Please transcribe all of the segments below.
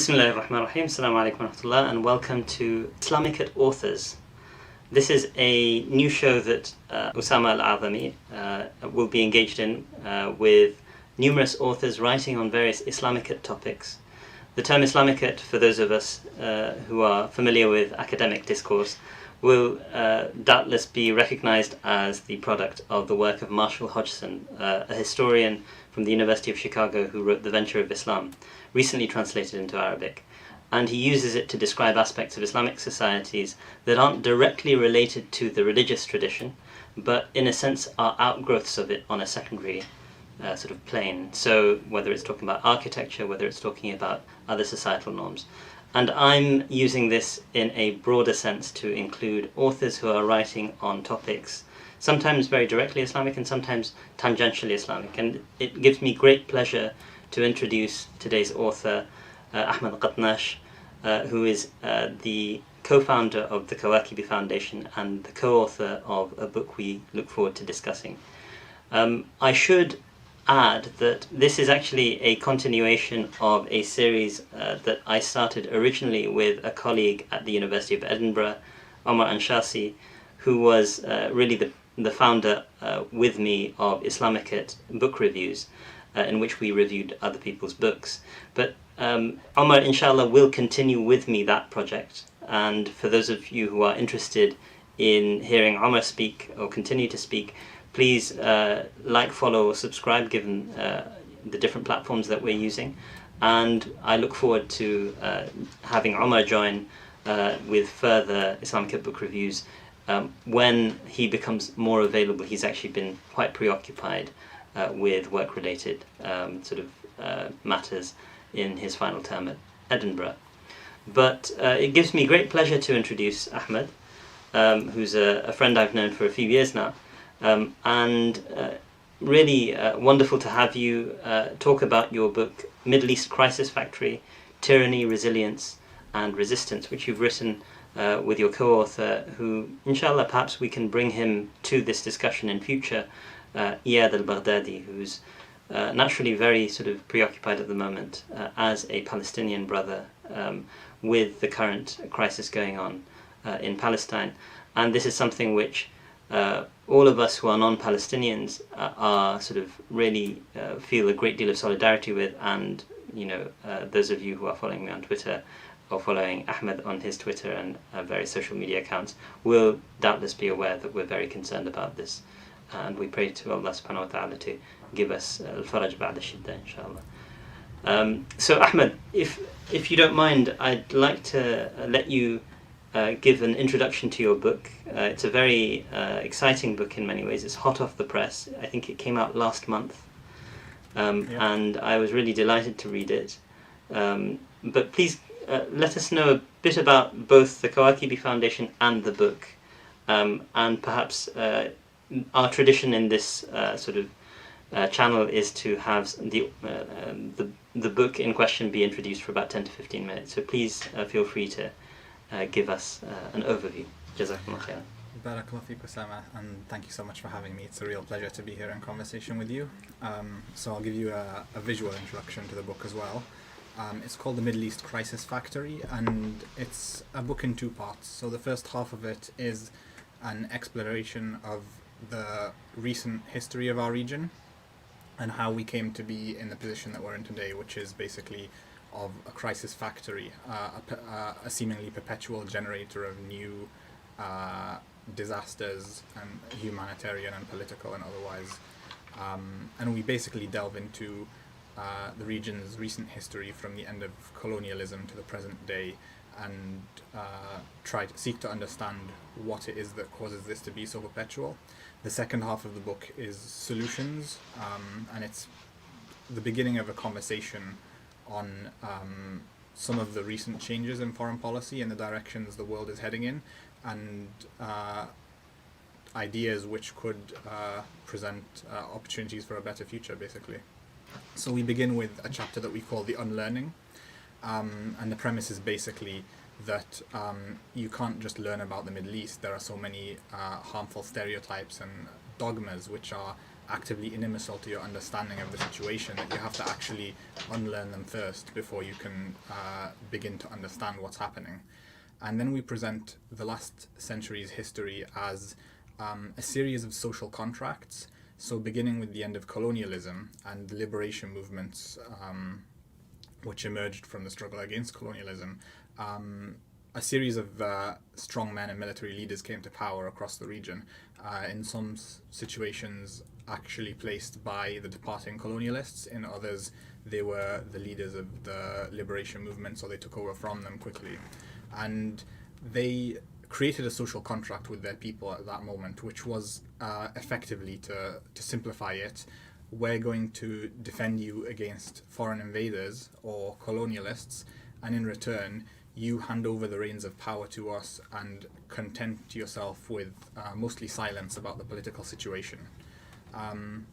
Bismillahir Rahmanir Rahim. Assalamu alaikum wa rahmatullah, and welcome to Islamic at Authors. This is a new show that Usaama al-Azami will be engaged in with numerous authors writing on various Islamic topics. The term Islamic, for those of us who are familiar with academic discourse, will doubtless be recognized as the product of the work of Marshall Hodgson, a historian from the University of Chicago who wrote The Venture of Islam, recently translated into Arabic. And he uses it to describe aspects of Islamic societies that aren't directly related to the religious tradition, but in a sense are outgrowths of it on a secondary sort of plane. So whether it's talking about architecture, whether it's talking about other societal norms. And I'm using this in a broader sense to include authors who are writing on topics sometimes very directly Islamic and sometimes tangentially Islamic. And it gives me great pleasure to introduce today's author, Ahmed Gatnash, who is the co-founder of the Kawakibi Foundation and the co-author of a book we look forward to discussing. I should add that this is actually a continuation of a series that I started originally with a colleague at the University of Edinburgh, Omar Anshasi, who was really the founder with me of Islamic book reviews, in which we reviewed other people's books. But Omar, inshallah, will continue with me that project. And for those of you who are interested in hearing Omar speak or continue to speak, please like, follow, or subscribe, given the different platforms that we're using. And I look forward to having Omar join with further Islamic book reviews when he becomes more available. He's actually been quite preoccupied with work-related matters in his final term at Edinburgh. But it gives me great pleasure to introduce Ahmed, who's a friend I've known for a few years now. Really wonderful to have you talk about your book, Middle East Crisis Factory, Tyranny, Resilience and Resistance, which you've written with your co-author, who, inshallah, perhaps we can bring him to this discussion in future, Iyad al-Baghdadi, who's naturally very sort of preoccupied at the moment as a Palestinian brother with the current crisis going on in Palestine. And this is something which all of us who are non-Palestinians are sort of really feel a great deal of solidarity with, and those of you who are following me on Twitter or following Ahmed on his Twitter and various social media accounts will doubtless be aware that we're very concerned about this, and we pray to Allah subhanahu wa ta'ala to give us al-faraj ba'da shidda, inshallah. So Ahmed, if you don't mind, I'd like to let you give an introduction to your book. It's a very exciting book in many ways. It's hot off the press. I think it came out last month, and I was really delighted to read it. But please let us know a bit about both the Kawakibi Foundation and the book, and perhaps our tradition in this channel is to have the book in question be introduced for about 10 to 15 minutes. So please feel free to give us an overview. Jazakumullah khairan. Barakallahu feek, Usaama, and thank you so much for having me. It's a real pleasure to be here in conversation with you. So I'll give you a visual introduction to the book as well. It's called The Middle East Crisis Factory, and it's a book in two parts. So the first half of it is an exploration of the recent history of our region and how we came to be in the position that we're in today, which is basically of a crisis factory, a seemingly perpetual generator of new disasters, and humanitarian and political and otherwise. And we basically delve into the region's recent history from the end of colonialism to the present day, and try to seek to understand what it is that causes this to be so perpetual. The second half of the book is solutions, and it's the beginning of a conversation on some of the recent changes in foreign policy and the directions the world is heading in, and ideas which could present opportunities for a better future, basically. So we begin with a chapter that we call the Unlearning, and the premise is basically that you can't just learn about the Middle East. There are so many harmful stereotypes and dogmas which are actively inimical to your understanding of the situation that you have to actually unlearn them first before you can begin to understand what's happening. And then we present the last century's history as a series of social contracts. So beginning with the end of colonialism and the liberation movements which emerged from the struggle against colonialism, a series of strong men and military leaders came to power across the region, in some situations actually placed by the departing colonialists. In others, they were the leaders of the liberation movement, so they took over from them quickly. And they created a social contract with their people at that moment, which was effectively, to simplify it, we're going to defend you against foreign invaders or colonialists, and in return, you hand over the reins of power to us and content yourself with mostly silence about the political situation. And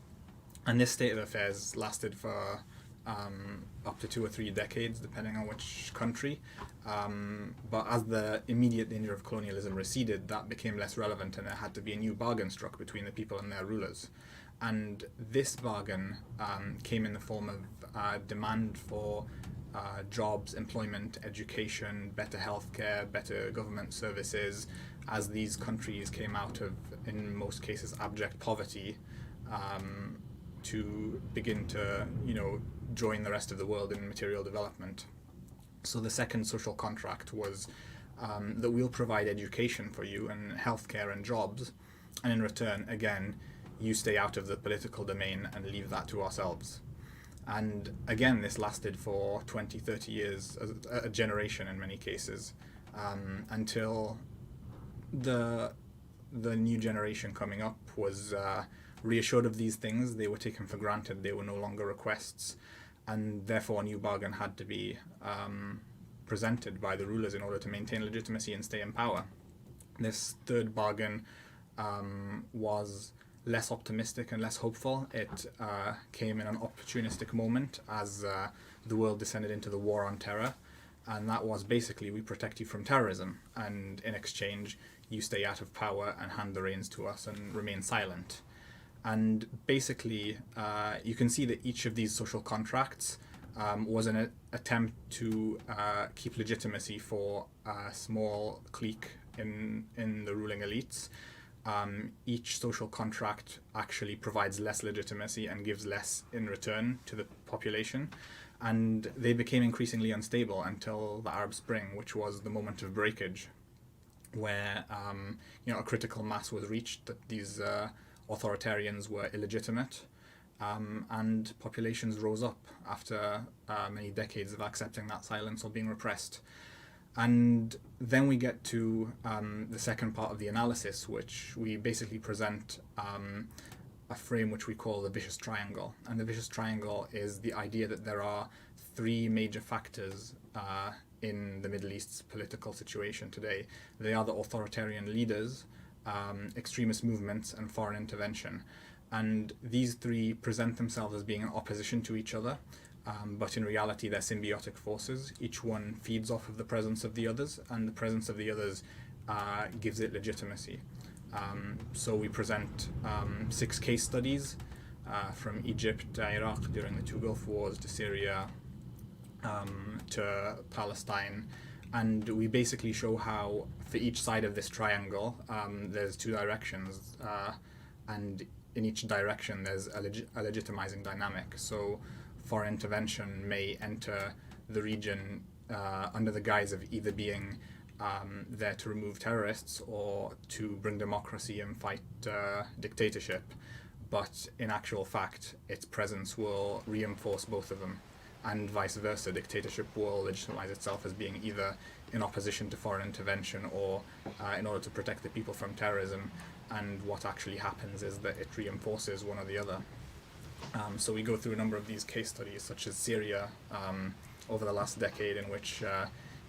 this state of affairs lasted for up to 2 or 3 decades, depending on which country. But as the immediate danger of colonialism receded, that became less relevant, and there had to be a new bargain struck between the people and their rulers. And this bargain came in the form of demand for jobs, employment, education, better healthcare, better government services, as these countries came out of, in most cases, abject poverty, to begin to, join the rest of the world in material development. So the second social contract was that we'll provide education for you and healthcare and jobs, and in return, again, you stay out of the political domain and leave that to ourselves. And again, this lasted for 20, 30 years, a generation in many cases, until the new generation coming up was reassured of these things. They were taken for granted. They were no longer requests, and therefore a new bargain had to be presented by the rulers in order to maintain legitimacy and stay in power. This third bargain was less optimistic and less hopeful. It came in an opportunistic moment as the world descended into the war on terror, and that was basically, we protect you from terrorism, and in exchange you stay out of power and hand the reins to us and remain silent. And basically you can see that each of these social contracts was an attempt to keep legitimacy for a small clique in the ruling elites. Each social contract actually provides less legitimacy and gives less in return to the population, and they became increasingly unstable until the Arab Spring, which was the moment of breakage, where a critical mass was reached that these authoritarians were illegitimate, and populations rose up after many decades of accepting that silence or being repressed. And then we get to the second part of the analysis, which we basically present a frame which we call the vicious triangle. And the vicious triangle is the idea that there are 3 major factors in the Middle East's political situation today. They are the authoritarian leaders, extremist movements, and foreign intervention. And these 3 present themselves as being in opposition to each other. But in reality, they're symbiotic forces. Each one feeds off of the presence of the others, and the presence of the others gives it legitimacy. So we present 6 case studies from Egypt to Iraq during the 2 Gulf Wars, to Syria, to Palestine, and we basically show how for each side of this triangle there's 2 directions, and in each direction there's a legitimizing dynamic. So foreign intervention may enter the region under the guise of either being there to remove terrorists or to bring democracy and fight dictatorship, but in actual fact its presence will reinforce both of them, and vice versa. Dictatorship will legitimize itself as being either in opposition to foreign intervention or in order to protect the people from terrorism, and what actually happens is that it reinforces one or the other. So we go through a number of these case studies, such as Syria, over the last decade, in which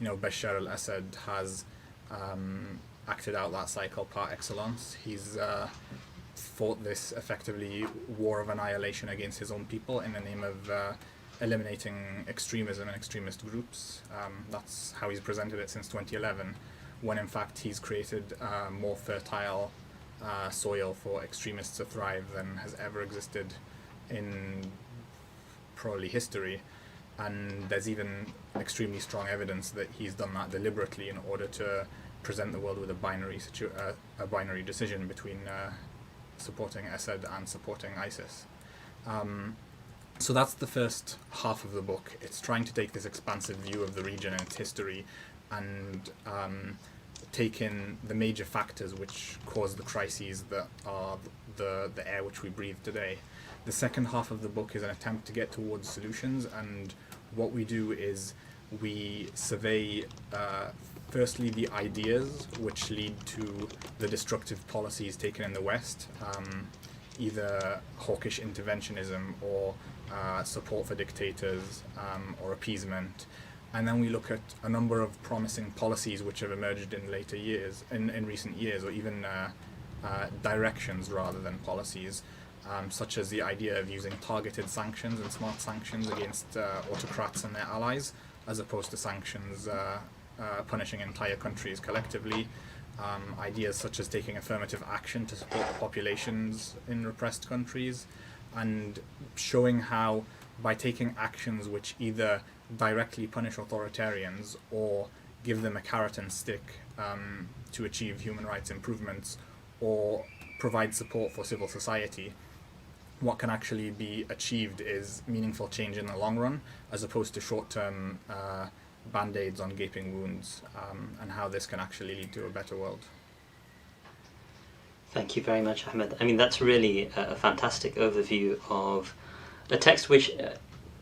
Bashar al-Assad has acted out that cycle par excellence. He's fought this effectively war of annihilation against his own people in the name of eliminating extremism and extremist groups. That's how he's presented it since 2011, when in fact he's created a more fertile soil for extremists to thrive than has ever existed in probably history. And there's even extremely strong evidence that he's done that deliberately in order to present the world with a binary decision between supporting Assad and supporting ISIS. So that's the first half of the book. It's trying to take this expansive view of the region and its history and take in the major factors which cause the crises that are the air which we breathe today. The second half of the book is an attempt to get towards solutions, and what we do is we survey firstly the ideas which lead to the destructive policies taken in the West, either hawkish interventionism or support for dictators or appeasement. And then we look at a number of promising policies which have emerged in later years, in recent years, or even directions rather than policies, such as the idea of using targeted sanctions and smart sanctions against autocrats and their allies, as opposed to sanctions punishing entire countries collectively. Ideas such as taking affirmative action to support the populations in repressed countries, and showing how by taking actions which either directly punish authoritarians or give them a carrot and stick to achieve human rights improvements or provide support for civil society, what can actually be achieved is meaningful change in the long run, as opposed to short-term band-aids on gaping wounds, and how this can actually lead to a better world. Thank you very much, Ahmed. I mean, that's really a fantastic overview of a text which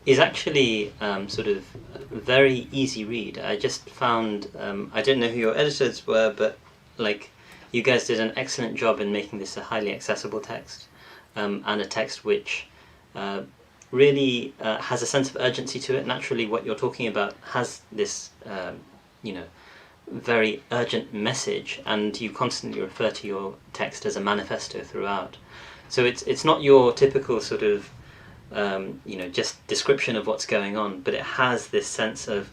is actually sort of a very easy read. I just found, I don't know who your editors were, but like you guys did an excellent job in making this a highly accessible text, and a text which really has a sense of urgency to it. Naturally, what you're talking about has this, very urgent message, and you constantly refer to your text as a manifesto throughout. So it's not your typical sort of just description of what's going on, but it has this sense of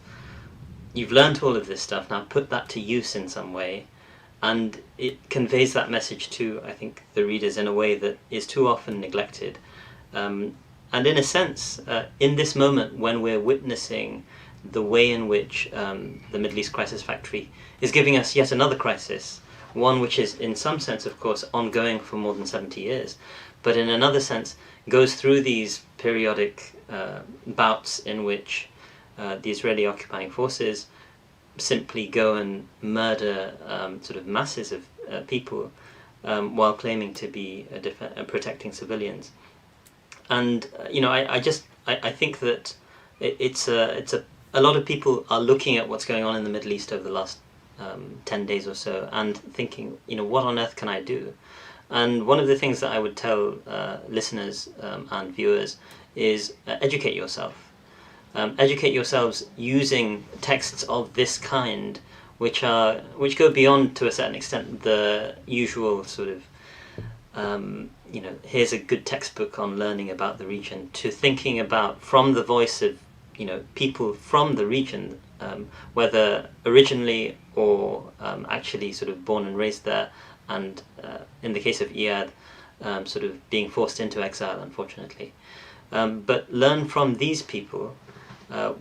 you've learned all of this stuff, now put that to use in some way, and it conveys that message to, I think, the readers in a way that is too often neglected. And in a sense, in this moment when we're witnessing the way in which the Middle East Crisis Factory is giving us yet another crisis, one which is in some sense, of course, ongoing for more than 70 years, but in another sense goes through these periodic bouts in which the Israeli occupying forces simply go and murder sort of masses of people while claiming to be protecting civilians. And I think that it's a lot of people are looking at what's going on in the Middle East over the last 10 days or so and thinking, what on earth can I do? And one of the things that I would tell listeners and viewers is educate yourself. Educate yourselves using texts of this kind, which go beyond, to a certain extent, the usual sort of here's a good textbook on learning about the region, to thinking about from the voice of people from the region, whether originally or actually sort of born and raised there, and in the case of Iyad, sort of being forced into exile, unfortunately. But learn from these people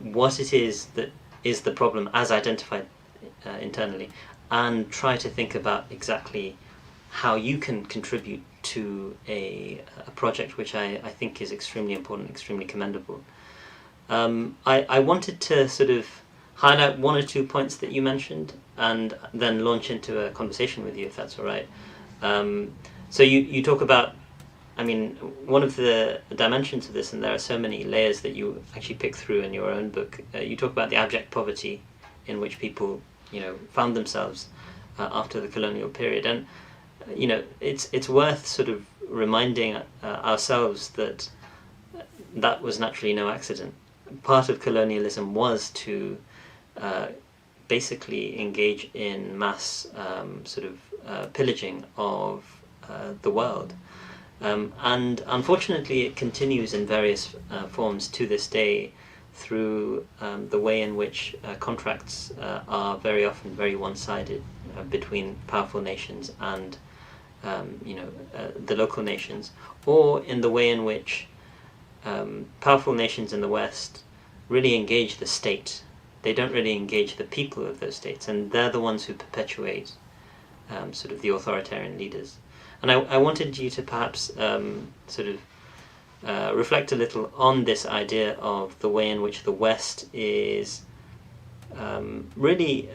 what it is that is the problem as identified internally, and try to think about exactly how you can contribute to a project which I think is extremely important, extremely commendable. I wanted to sort of highlight one or two points that you mentioned and then launch into a conversation with you, if that's all right. So you talk about, one of the dimensions of this, and there are so many layers that you actually pick through in your own book, you talk about the abject poverty in which people found themselves after the colonial period. And it's worth sort of reminding ourselves that that was naturally no accident. Part of colonialism was to basically engage in mass pillaging of the world. And unfortunately it continues in various forms to this day through the way in which contracts are very often very one-sided between powerful nations and the local nations, or in the way in which powerful nations in the West really engage the state. They don't really engage the people of those states, and they're the ones who perpetuate sort of the authoritarian leaders. And I wanted you to perhaps reflect a little on this idea of the way in which the West is really,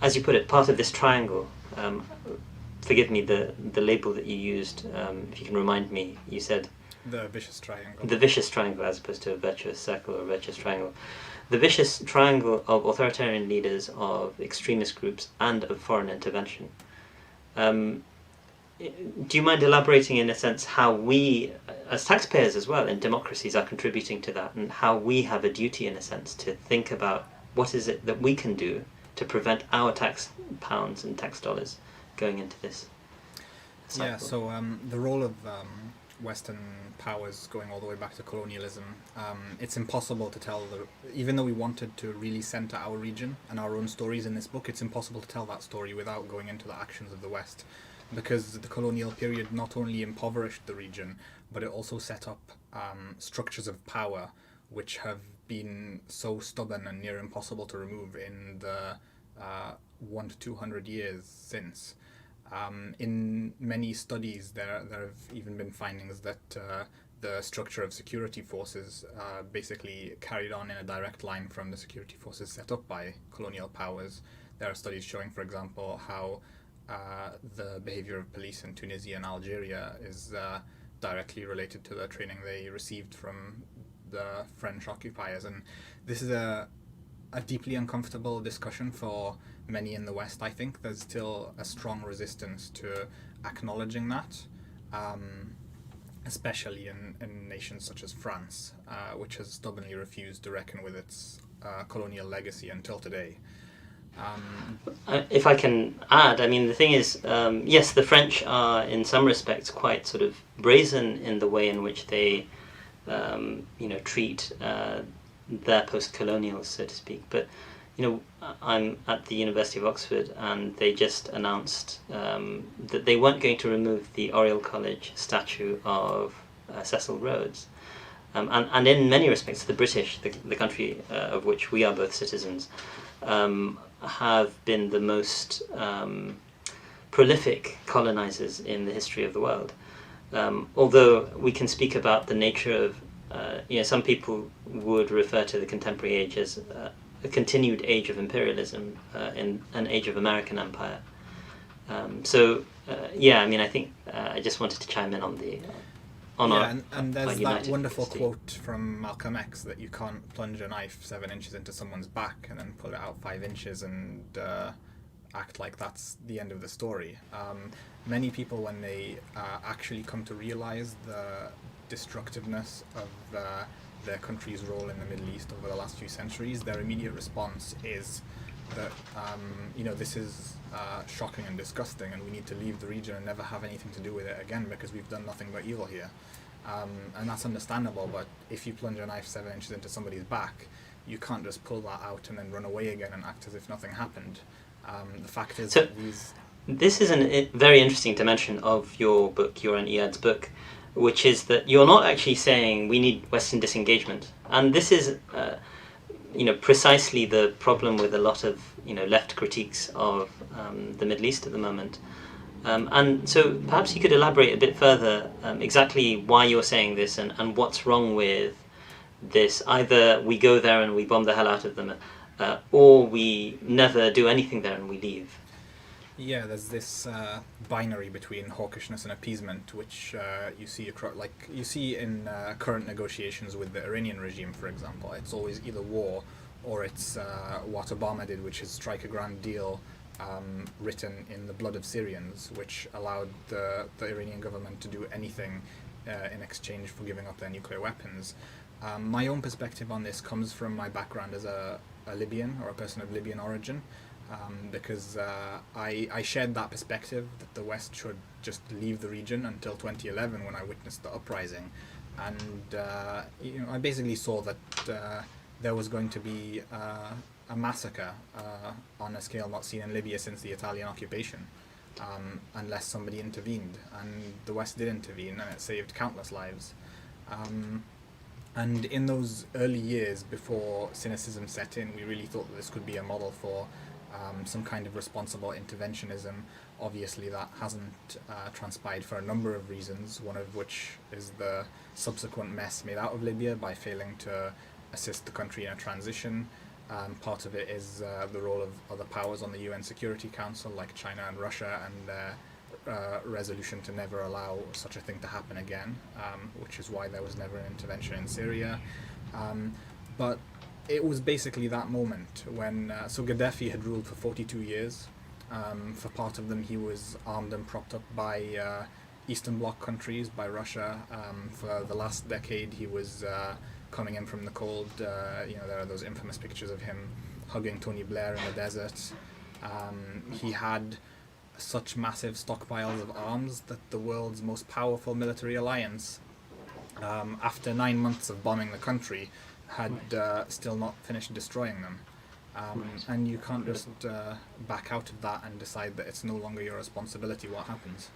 as you put it, part of this triangle. Forgive me, the label that you used, if you can remind me, you said... The vicious triangle. The vicious triangle, as opposed to a virtuous circle or a virtuous triangle. The vicious triangle of authoritarian leaders, of extremist groups, and of foreign intervention. Do you mind elaborating, in a sense, how we, as taxpayers as well, in democracies, are contributing to that, and how we have a duty, in a sense, to think about what is it that we can do to prevent our tax pounds and tax dollars going into this cycle? Yeah, so the role of Western powers going all the way back to colonialism, it's impossible to tell, even though we wanted to really center our region and our own stories in this book, it's impossible to tell that story without going into the actions of the West, because the colonial period not only impoverished the region, but it also set up structures of power which have been so stubborn and near impossible to remove in the 100 to 200 years since. In many studies, there have even been findings that the structure of security forces basically carried on in a direct line from the security forces set up by colonial powers. There are studies showing, for example, how the behavior of police in Tunisia and Algeria is directly related to the training they received from the French occupiers. And this is a deeply uncomfortable discussion for many in the West. I think there's still a strong resistance to acknowledging that, especially in nations such as France, which has stubbornly refused to reckon with its colonial legacy until today. If I can add, I mean, the thing is, yes, the French are in some respects quite sort of brazen in the way in which they treat their post-colonials, so to speak. But I'm at the University of Oxford, and they just announced that they weren't going to remove the Oriel College statue of Cecil Rhodes. And in many respects, the British, the country of which we are both citizens, have been the most prolific colonizers in the history of the world. Although we can speak about the nature of, some people would refer to the contemporary age as a continued age of imperialism, in an age of American empire. I think I just wanted to chime in on the and there's that United wonderful States. quote from Malcolm X that you can't plunge a knife 7 inches into someone's back and then pull it out 5 inches and act like that's the end of the story. Many people, when they actually come to realize the destructiveness of their country's role in the Middle East over the last few centuries, their immediate response is that this is shocking and disgusting, and we need to leave the region and never have anything to do with it again because we've done nothing but evil here. And that's understandable, but if you plunge a knife 7 inches into somebody's back, you can't just pull that out and then run away again and act as if nothing happened. The fact is that these... This is a very interesting dimension of your book, your and Iyad's book, which is that you're not actually saying we need Western disengagement. And this is precisely the problem with a lot of left critiques of the Middle East at the moment. And so perhaps you could elaborate a bit further exactly why you're saying this and what's wrong with this. Either we go there and we bomb the hell out of them, or we never do anything there and we leave. Yeah, there's this binary between hawkishness and appeasement, which you see in current negotiations with the Iranian regime, for example. It's always either war or it's what Obama did, which is strike a grand deal written in the blood of Syrians, which allowed the Iranian government to do anything in exchange for giving up their nuclear weapons. My own perspective on this comes from my background as a Libyan, or a person of Libyan origin. Because I shared that perspective that the West should just leave the region until 2011, when I witnessed the uprising, and I basically saw that there was going to be a massacre on a scale not seen in Libya since the Italian occupation. unless somebody intervened. And the West did intervene, and it saved countless lives. And in those early years before cynicism set in, we really thought that this could be a model for some kind of responsible interventionism. Obviously that hasn't transpired for a number of reasons, one of which is the subsequent mess made out of Libya by failing to assist the country in a transition. Part of it is the role of other powers on the UN Security Council like China and Russia, and their resolution to never allow such a thing to happen again, which is why there was never an intervention in Syria. But it was basically that moment when so Gaddafi had ruled for 42 years. For part of them he was armed and propped up by Eastern Bloc countries, by Russia. For the last decade he was coming in from the cold. There are those infamous pictures of him hugging Tony Blair in the desert. He had such massive stockpiles of arms that the world's most powerful military alliance, after 9 months of bombing the country, had still not finished destroying them. And you can't just back out of that and decide that it's no longer your responsibility what happens.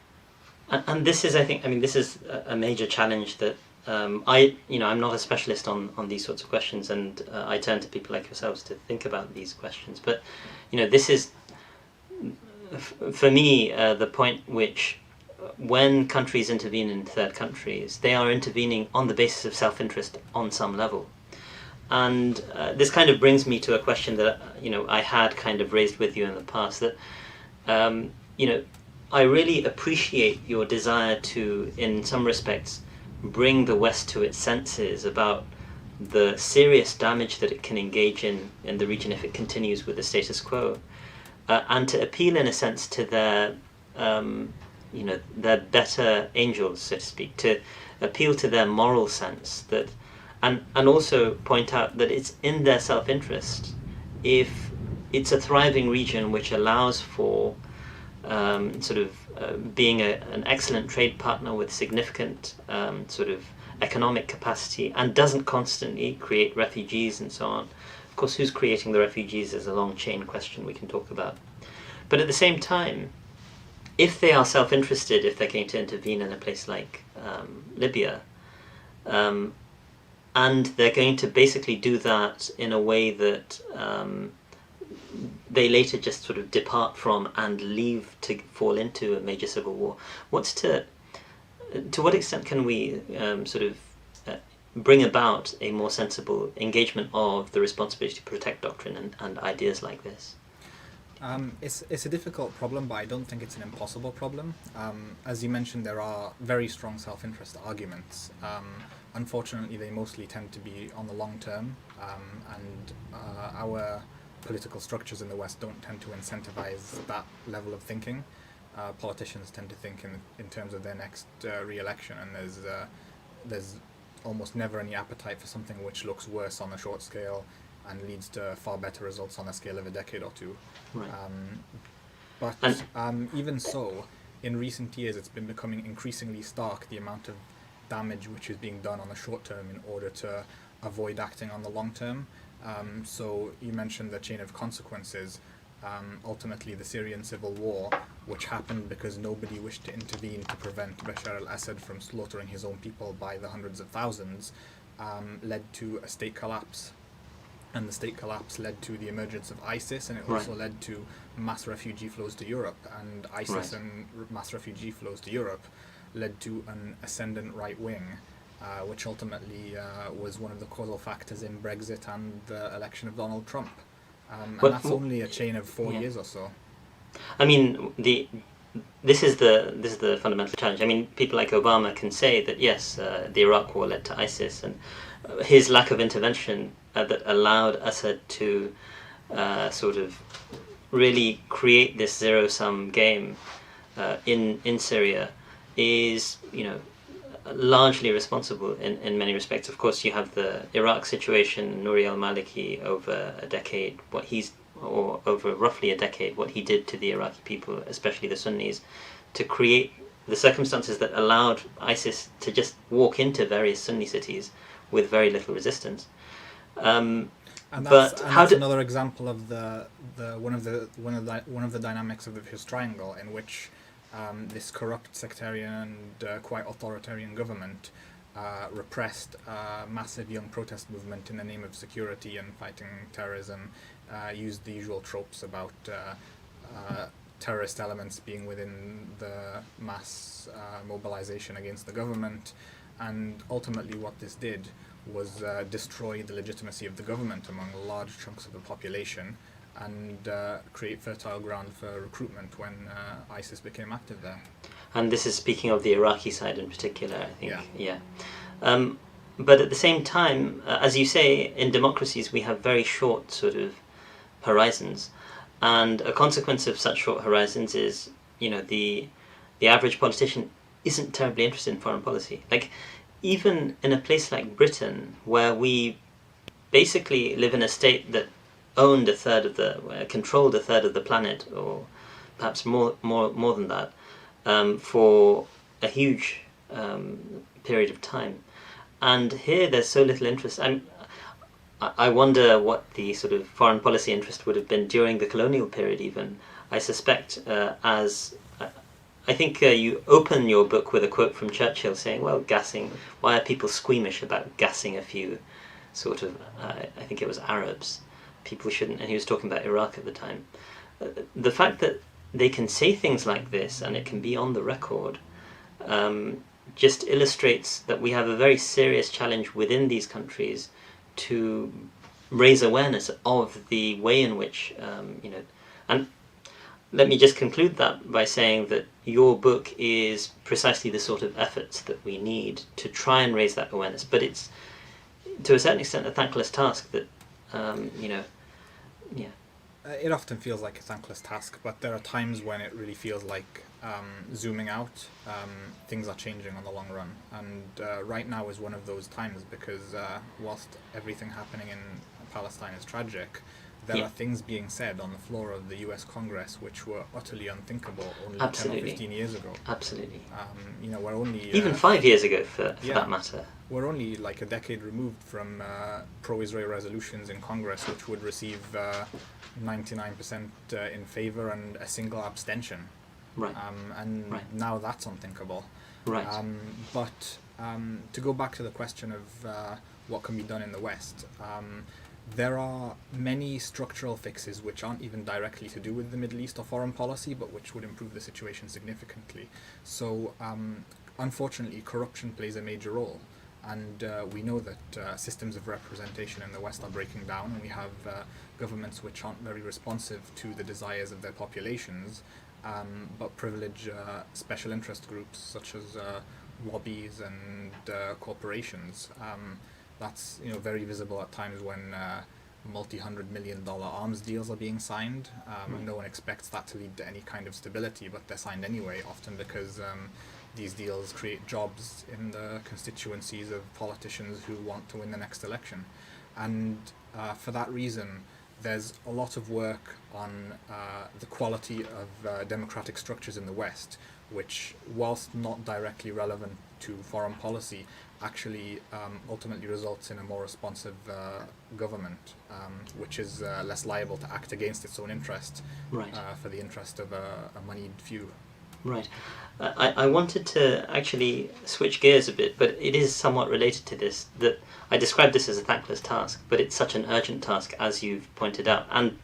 And this is, this is a major challenge that I'm not a specialist on these sorts of questions, and I turn to people like yourselves to think about these questions. But, this is, for me, the point which, when countries intervene in third countries, they are intervening on the basis of self-interest on some level. And this kind of brings me to a question that, I had kind of raised with you in the past, that, I really appreciate your desire to, in some respects, bring the West to its senses about the serious damage that it can engage in the region if it continues with the status quo, and to appeal in a sense to their better angels, so to speak, to appeal to their moral sense, that, and also point out that it's in their self-interest if it's a thriving region which allows for being an excellent trade partner with significant economic capacity, and doesn't constantly create refugees and so on. Of course, who's creating the refugees is a long chain question we can talk about. But at the same time, if they are self-interested, if they're going to intervene in a place like Libya, and they're going to basically do that in a way that they later just sort of depart from and leave to fall into a major civil war, to what extent can we bring about a more sensible engagement of the responsibility to protect doctrine and ideas like this? It's a difficult problem, but I don't think it's an impossible problem. As you mentioned, there are very strong self-interest arguments. Unfortunately, they mostly tend to be on the long term, and our political structures in the West don't tend to incentivize that level of thinking. Politicians tend to think in terms of their next re-election, and there's almost never any appetite for something which looks worse on a short scale and leads to far better results on a scale of a decade or two. Right. But even so, in recent years it's been becoming increasingly stark the amount of damage which is being done on the short term in order to avoid acting on the long term. So you mentioned the chain of consequences. Ultimately, the Syrian Civil War, which happened because nobody wished to intervene to prevent Bashar al-Assad from slaughtering his own people by the hundreds of thousands, led to a state collapse. And the state collapse led to the emergence of ISIS, and it also led to mass refugee flows to Europe. And ISIS and mass refugee flows to Europe led to an ascendant right wing, which ultimately was one of the causal factors in Brexit and the election of Donald Trump. And that's only a chain of 4 years or so. I mean, this is the fundamental challenge. I mean, people like Obama can say that yes, the Iraq War led to ISIS, and his lack of intervention that allowed Assad to really create this zero-sum game in Syria is, largely responsible in many respects. Of course, you have the Iraq situation, Nouri al-Maliki, over a decade, over roughly a decade, what he did to the Iraqi people, especially the Sunnis, to create the circumstances that allowed ISIS to just walk into various Sunni cities with very little resistance. And But that's another example of one of the dynamics of the vicious triangle, in which this corrupt, sectarian, and quite authoritarian government repressed a massive young protest movement in the name of security and fighting terrorism, used the usual tropes about terrorist elements being within the mass mobilization against the government, and ultimately what this did was destroy the legitimacy of the government among large chunks of the population, and create fertile ground for recruitment when ISIS became active there. And this is speaking of the Iraqi side in particular, I think. Yeah. But at the same time, as you say, in democracies we have very short sort of horizons, and a consequence of such short horizons is, the average politician isn't terribly interested in foreign policy. Like, even in a place like Britain, where we basically live in a state that controlled a third of the planet, or perhaps more than that, for a huge period of time. And here there's so little interest. I wonder what the sort of foreign policy interest would have been during the colonial period even. I suspect I think you open your book with a quote from Churchill saying, well, why are people squeamish about gassing a few sort of, I think it was Arabs. People shouldn't, and he was talking about Iraq at the time. The fact that they can say things like this and it can be on the record just illustrates that we have a very serious challenge within these countries to raise awareness of the way in which, and let me just conclude that by saying that your book is precisely the sort of efforts that we need to try and raise that awareness. But it's, to a certain extent, a thankless task that, It often feels like a thankless task, but there are times when it really feels like zooming out, things are changing on the long run. And right now is one of those times, because whilst everything happening in Palestine is tragic, there are things being said on the floor of the US Congress which were utterly unthinkable only 10 or 15 years ago. Absolutely. We're only... even 5 years ago, for that matter. We're only like a decade removed from pro-Israel resolutions in Congress which would receive 99% in favour and a single abstention. Right. Now that's unthinkable. Right. But to go back to the question of what can be done in the West, there are many structural fixes which aren't even directly to do with the Middle East or foreign policy, but which would improve the situation significantly. So, unfortunately, corruption plays a major role. And we know that systems of representation in the West are breaking down, and we have governments which aren't very responsive to the desires of their populations, but privilege special interest groups such as lobbies and corporations. That's very visible at times when multi-$100-million arms deals are being signed. No one expects that to lead to any kind of stability, but they're signed anyway, often because these deals create jobs in the constituencies of politicians who want to win the next election. And for that reason, there's a lot of work on the quality of democratic structures in the West, which, whilst not directly relevant to foreign policy, actually ultimately results in a more responsive government, which is less liable to act against its own interest for the interest of a moneyed few. Right. I wanted to actually switch gears a bit, but it is somewhat related to this, that I describe this as a thankless task, but it's such an urgent task, as you've pointed out. And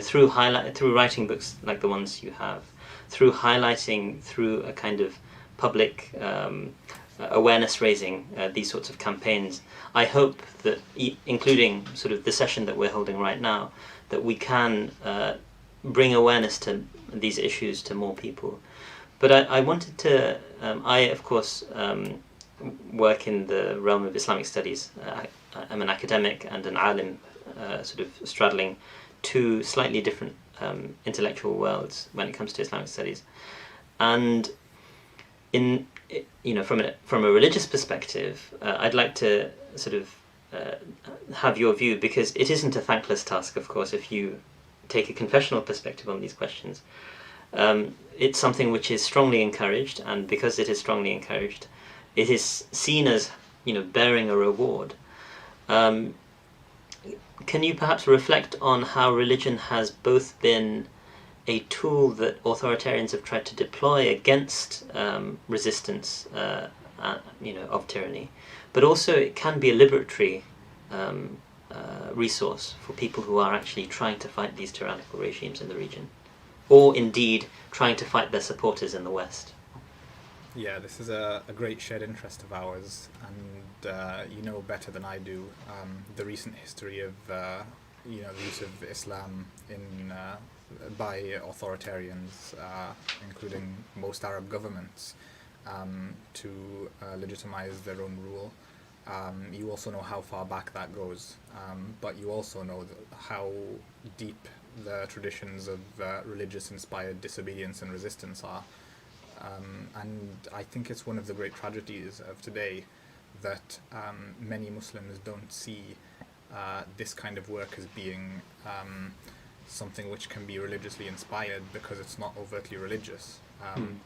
through writing books like the ones you have, through highlighting, through a kind of public awareness raising, these sorts of campaigns, I hope that, including sort of the session that we're holding right now, that we can bring awareness to these issues to more people. But I wanted to, I of course work in the realm of Islamic studies. I'm an academic and an alim, sort of straddling two slightly different intellectual worlds when it comes to Islamic studies. And from a religious perspective, I'd like to sort of have your view, because it isn't a thankless task, of course, if you take a confessional perspective on these questions. It's something which is strongly encouraged, and because it is strongly encouraged, it is seen as bearing a reward. can you perhaps reflect on how religion has both been a tool that authoritarians have tried to deploy against resistance, of tyranny, but also it can be a liberatory resource for people who are actually trying to fight these tyrannical regimes in the region, or indeed trying to fight their supporters in the West? Yeah, this is a great shared interest of ours, and you know better than I do the recent history of the use of Islam by authoritarians, including most Arab governments, to legitimize their own rule. You also know how far back that goes, but you also know how deep the traditions of religious-inspired disobedience and resistance are. And I think it's one of the great tragedies of today that many Muslims don't see this kind of work as being something which can be religiously inspired, because it's not overtly religious,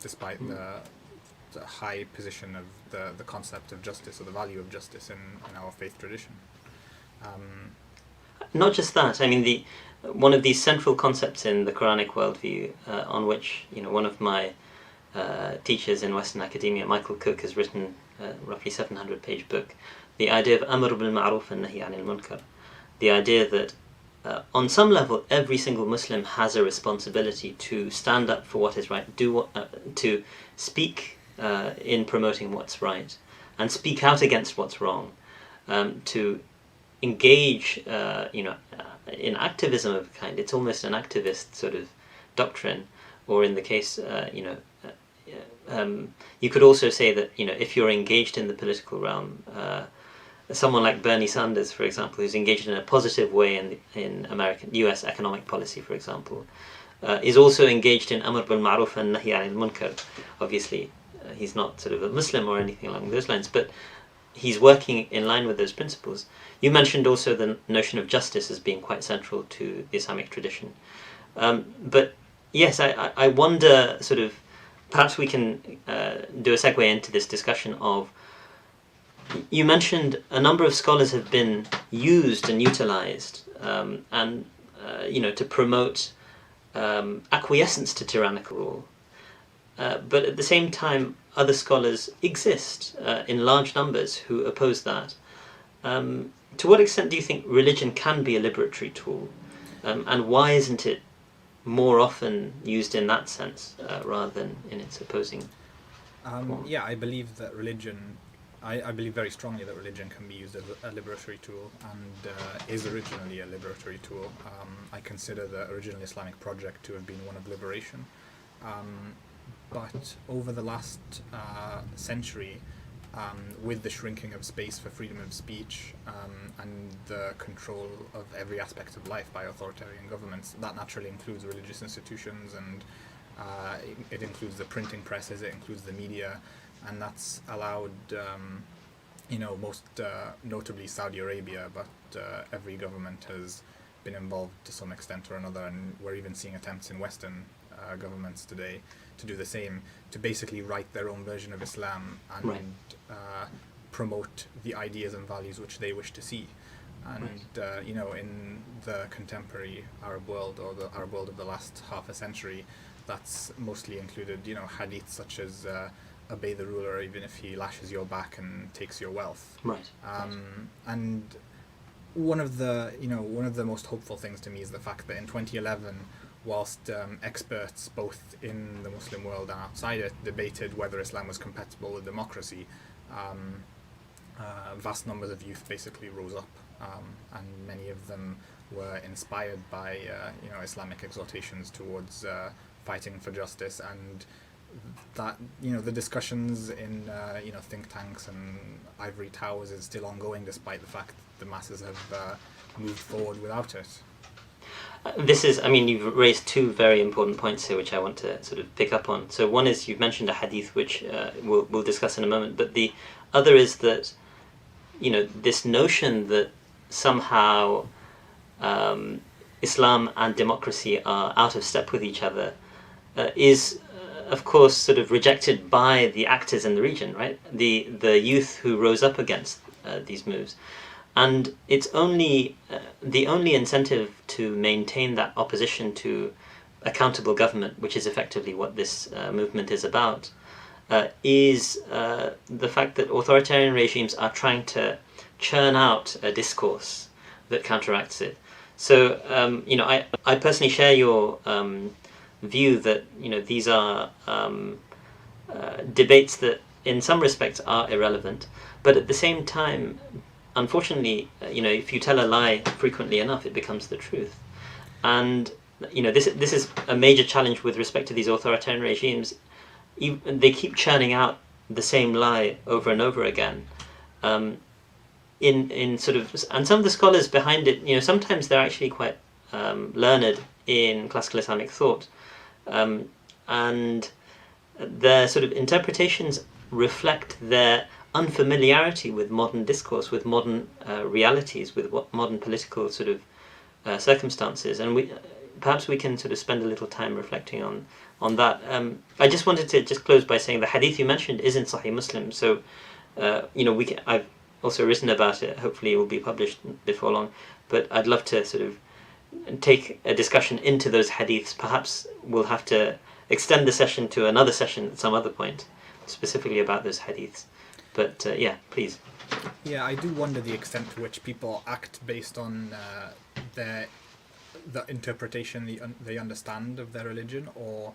despite the high position of the concept of justice, or the value of justice in our faith tradition. Not just that, I mean, one of these central concepts in the Quranic worldview, on which one of my teachers in Western academia, Michael Cook, has written a roughly 700-page book, the idea of Amr bil Ma'ruf and Nahi anil Munkar, the idea that on some level every single Muslim has a responsibility to stand up for what is right, to speak in promoting what's right, and speak out against what's wrong, to engage in activism of a kind. It's almost an activist sort of doctrine, or in the case you could also say that if you're engaged in the political realm, someone like Bernie Sanders, for example, who's engaged in a positive way in US economic policy, for example, is also engaged in Amr bil Ma'ruf and Nahi anil Munkar. Obviously, he's not sort of a Muslim or anything along those lines, but he's working in line with those principles. You mentioned also the notion of justice as being quite central to the Islamic tradition. But yes, I wonder, sort of, perhaps we can do a segue into this discussion of, you mentioned a number of scholars have been used and utilized to promote acquiescence to tyrannical rule. But at the same time, other scholars exist in large numbers who oppose that. To what extent do you think religion can be a liberatory tool? And why isn't it more often used in that sense rather than in its opposing form? Yeah, I believe that I believe very strongly that religion can be used as a liberatory tool, and is originally a liberatory tool. I consider the original Islamic project to have been one of liberation. But over the last century, with the shrinking of space for freedom of speech and the control of every aspect of life by authoritarian governments, that naturally includes religious institutions, and it includes the printing presses, it includes the media, and that's allowed, most notably Saudi Arabia, but every government has been involved to some extent or another, and we're even seeing attempts in Western governments today to do the same, to basically write their own version of Islam and Right. Promote the ideas and values which they wish to see. And in the contemporary Arab world, or the Arab world of the last half a century, that's mostly included hadiths such as obey the ruler even if he lashes your back and takes your wealth. Right. And one of the most hopeful things to me is the fact that in 2011, whilst experts both in the Muslim world and outside it debated whether Islam was compatible with democracy, vast numbers of youth basically rose up, and many of them were inspired by Islamic exhortations towards fighting for justice, and that the discussions in think tanks and ivory towers is still ongoing, despite the fact that the masses have moved forward without it. You've raised two very important points here which I want to sort of pick up on. So one is, you've mentioned a hadith which we'll discuss in a moment, but the other is that this notion that somehow Islam and democracy are out of step with each other is of course sort of rejected by the actors in the region, right? The youth who rose up against these moves. and it's only the only incentive to maintain that opposition to accountable government, which is effectively what this movement is about, is the fact that authoritarian regimes are trying to churn out a discourse that counteracts it. So, I personally share your view that, these are debates that in some respects are irrelevant, but at the same time, unfortunately, if you tell a lie frequently enough, it becomes the truth. And, this is a major challenge with respect to these authoritarian regimes. They keep churning out the same lie over and over again. In sort of, and some of the scholars behind it, sometimes they're actually quite learned in classical Islamic thought, and their sort of interpretations reflect their unfamiliarity with modern discourse, with modern realities, with what modern political sort of circumstances, and perhaps we can sort of spend a little time reflecting on that. I just wanted to just close by saying the hadith you mentioned is in Sahih Muslim, so I've also written about it. Hopefully it will be published before long, but I'd love to sort of take a discussion into those hadiths. Perhaps we'll have to extend the session to another session at some other point, specifically about those hadiths. But please. Yeah, I do wonder the extent to which people act based on the interpretation they understand of their religion, or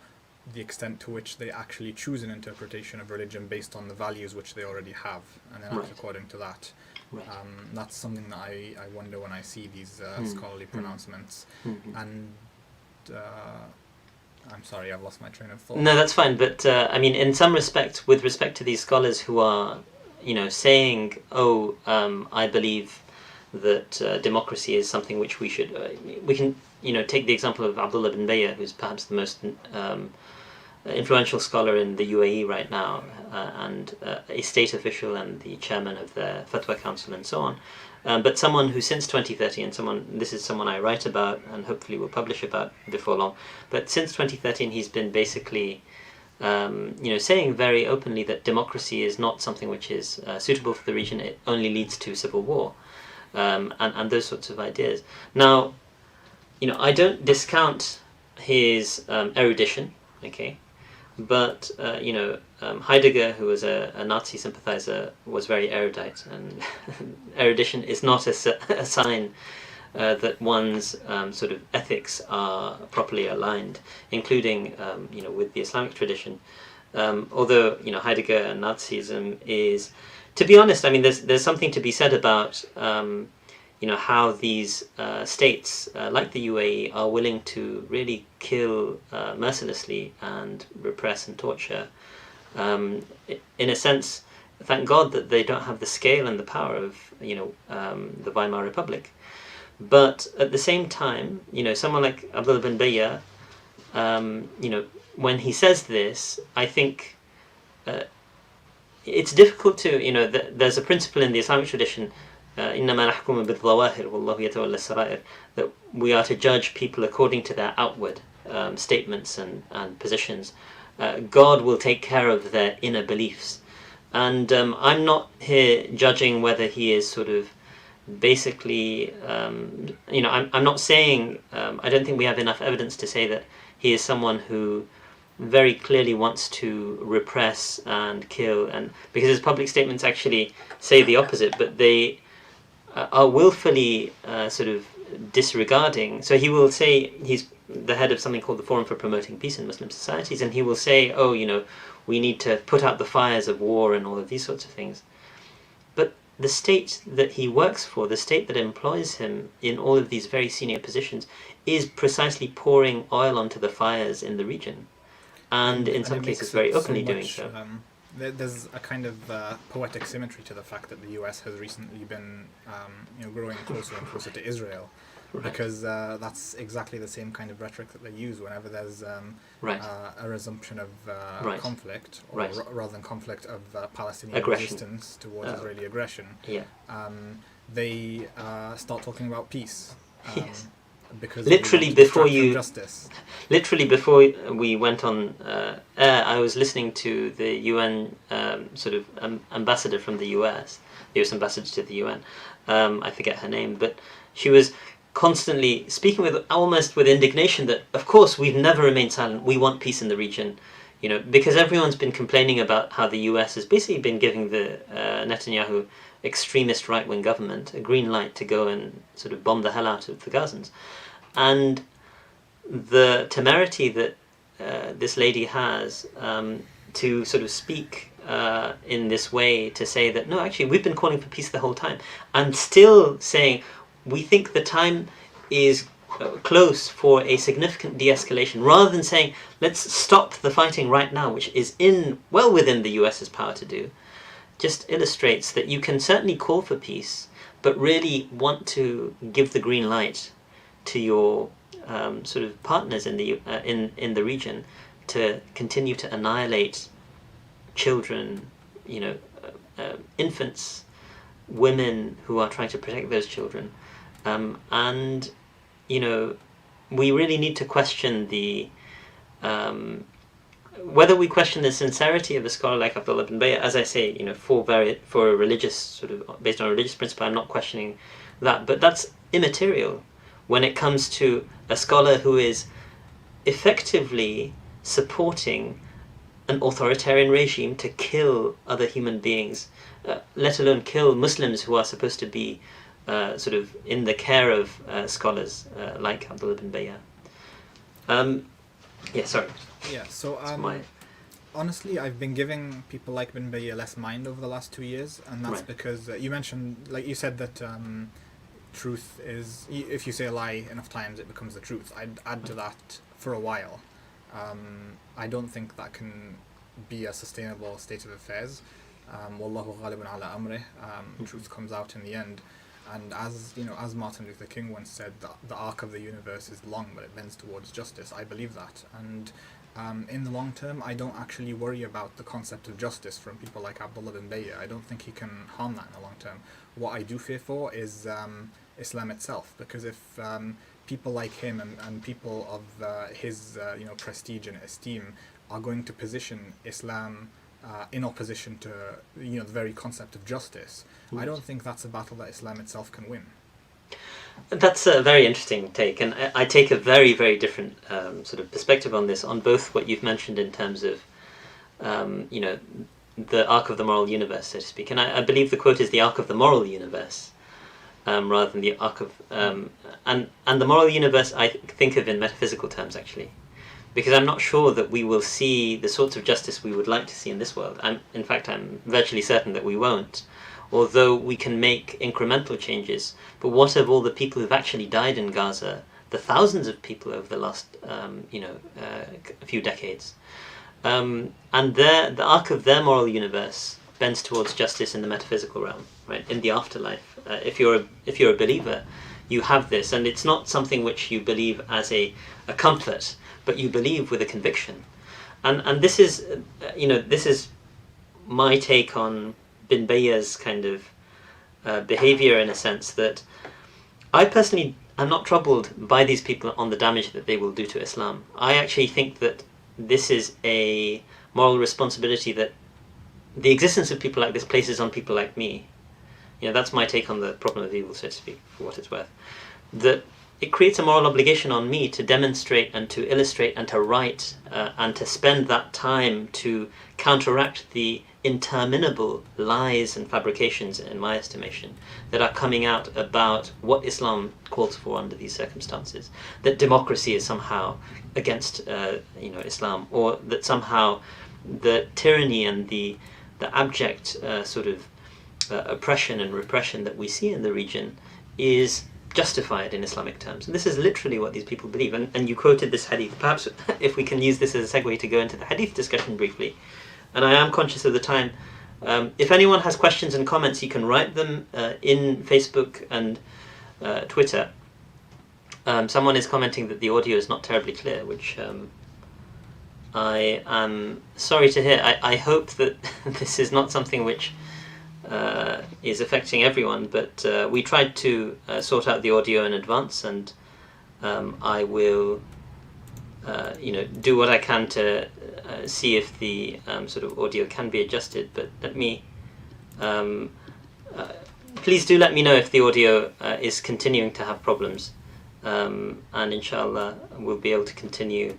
the extent to which they actually choose an interpretation of religion based on the values which they already have, and then act according to that. Right. That's something that I wonder when I see these scholarly pronouncements. And I'm sorry, I've lost my train of thought. No, that's fine. But in some respect, with respect to these scholars who are, saying, I believe that democracy is something which we should, we can, take the example of Abdullah bin Bayya, who's perhaps the most influential scholar in the UAE right now, and a state official and the chairman of the Fatwa Council and so on. But someone who since 2013, this is someone I write about and hopefully will publish about before long, but since 2013 he's been basically saying very openly that democracy is not something which is suitable for the region. It only leads to civil war, and those sorts of ideas. Now, I don't discount his erudition, okay, but Heidegger, who was a Nazi sympathizer, was very erudite, and erudition is not a sign that one's sort of ethics are properly aligned, including with the Islamic tradition. Although Heidegger and Nazism is, to be honest, there's something to be said about how these states like the UAE are willing to really kill mercilessly and repress and torture. In a sense, thank God that they don't have the scale and the power of the Weimar Republic. But at the same time, someone like Abdullah bin Bayya, when he says this, I think it's difficult to, there's a principle in the Islamic tradition, إنما نحكم بالظواهر والله يتولى السرائر, that we are to judge people according to their outward statements and positions. God will take care of their inner beliefs. And I'm not here judging whether he is sort of basically, I'm not saying, I don't think we have enough evidence to say that he is someone who very clearly wants to repress and kill, and because his public statements actually say the opposite, but they are willfully sort of disregarding. So he will say, he's the head of something called the Forum for Promoting Peace in Muslim Societies, and he will say, we need to put out the fires of war and all of these sorts of things. But the state that he works for, the state that employs him in all of these very senior positions, is precisely pouring oil onto the fires in the region, and in some cases very openly doing so. There's a kind of poetic symmetry to the fact that the US has recently been growing closer and closer to Israel, right, because that's exactly the same kind of rhetoric that they use whenever there's a resumption of conflict, or rather than conflict, of Palestinian resistance towards Israeli aggression. Yeah. They start talking about peace. Yes. because literally we want to before distract from you justice. literally before we went on air, I was listening to the UN sort of ambassador from the US, the US ambassador to the UN. I forget her name, but she was constantly speaking with almost with indignation that, of course, we've never remained silent. We want peace in the region, you know, because everyone's been complaining about how the US has basically been giving the Netanyahu extremist right-wing government a green light to go and sort of bomb the hell out of the Gazans, and the temerity that this lady has to sort of speak in this way, to say that no, actually we've been calling for peace the whole time, and still saying we think the time is close for a significant de-escalation, rather than saying let's stop the fighting right now, which is well within the US's power to do, just illustrates that you can certainly call for peace, but really want to give the green light to your sort of partners in the region to continue to annihilate children, you know, infants, women who are trying to protect those children, and you know, we really need to question the whether we question the sincerity of a scholar like Abdullah bin Bayya. As I say, you know, for a religious sort of based on a religious principle, I'm not questioning that, but that's immaterial when it comes to a scholar who is effectively supporting an authoritarian regime to kill other human beings, let alone kill Muslims who are supposed to be sort of in the care of scholars like Abdullah bin Bayya. Yeah, sorry. Yeah, so honestly, I've been giving people like bin Bayya less mind over the last 2 years, and that's because you mentioned, like you said, that truth is, if you say a lie enough times, it becomes the truth. I'd add to that for a while. I don't think that can be a sustainable state of affairs. Wallahu ghalibun ala amrih. Truth comes out in the end. And as you know, as Martin Luther King once said, the arc of the universe is long, but it bends towards justice. I believe that, and in the long term, I don't actually worry about the concept of justice from people like Abdullah bin Bayya. I don't think he can harm that in the long term. What I do fear for is Islam itself, because if people like him and people of his prestige and esteem are going to position Islam in opposition to the very concept of justice, I don't think that's a battle that Islam itself can win. That's a very interesting take, and I take a very, very different sort of perspective on this, on both what you've mentioned in terms of the arc of the moral universe, so to speak, and I believe the quote is the arc of the moral universe, rather than the arc of and the moral universe I think of in metaphysical terms, actually, because I'm not sure that we will see the sorts of justice we would like to see in this world. In fact, I'm virtually certain that we won't, although we can make incremental changes. But what of all the people who've actually died in Gaza, the thousands of people over the last few decades? And the arc of their moral universe bends towards justice in the metaphysical realm, right? In the afterlife. If you're a believer, you have this, and it's not something which you believe as a comfort, but you believe with a conviction. And this is this is my take on bin Bayya's kind of behavior, in a sense that I personally am not troubled by these people on the damage that they will do to Islam. I actually think that this is a moral responsibility that the existence of people like this places on people like me. That's my take on the problem of evil, so to speak, for what it's worth. That it creates a moral obligation on me to demonstrate and to illustrate and to write and to spend that time to counteract the interminable lies and fabrications, in my estimation, that are coming out about what Islam calls for under these circumstances. That democracy is somehow against Islam, or that somehow the tyranny and the abject sort of oppression and repression that we see in the region is justified in Islamic terms. And this is literally what these people believe. And you quoted this hadith. Perhaps if we can use this as a segue to go into the hadith discussion briefly. And I am conscious of the time. If anyone has questions and comments, you can write them in Facebook and Twitter. Someone is commenting that the audio is not terribly clear, which I am sorry to hear. I hope that this is not something which is affecting everyone, but we tried to sort out the audio in advance, and I will do what I can to see if the sort of audio can be adjusted. But let me please do let me know if the audio is continuing to have problems, and inshallah we'll be able to continue.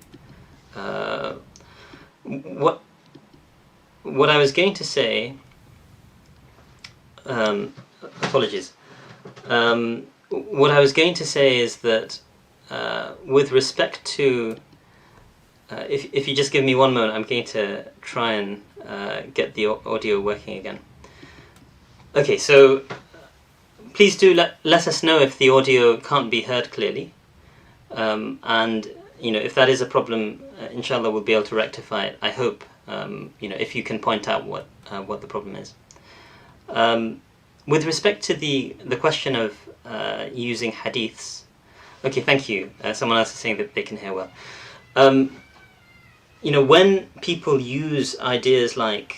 What I was going to say, apologies. What I was going to say is that with respect to, if you just give me one moment, I'm going to try and get the audio working again. Okay, so please do let us know if the audio can't be heard clearly, and if that is a problem, inshallah we'll be able to rectify it. I hope if you can point out what the problem is. With respect to the question of using hadiths, okay, thank you. Someone else is saying that they can hear well. When people use ideas like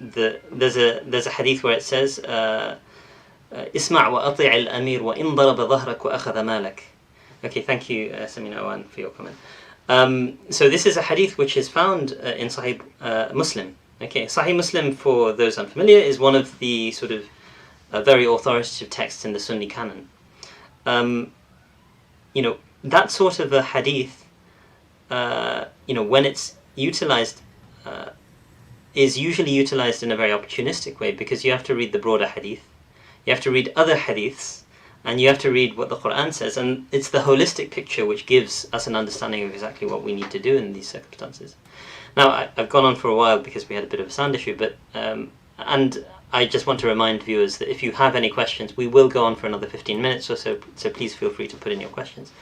there's a hadith where it says "Isma' wa ati' al-amir wa in daraba dhahrak wa akhadha malak." Okay, thank you, Samina Awan, for your comment. So this is a hadith which is found in Sahih Muslim. Okay, Sahih Muslim, for those unfamiliar, is one of the sort of very authoritative texts in the Sunni canon. That sort of a hadith, when it's utilized, is usually utilized in a very opportunistic way, because you have to read the broader hadith, you have to read other hadiths, and you have to read what the Quran says, and it's the holistic picture which gives us an understanding of exactly what we need to do in these circumstances. Now, I've gone on for a while because we had a bit of a sound issue, but and I just want to remind viewers that if you have any questions, we will go on for another 15 minutes or so, so please feel free to put in your questions.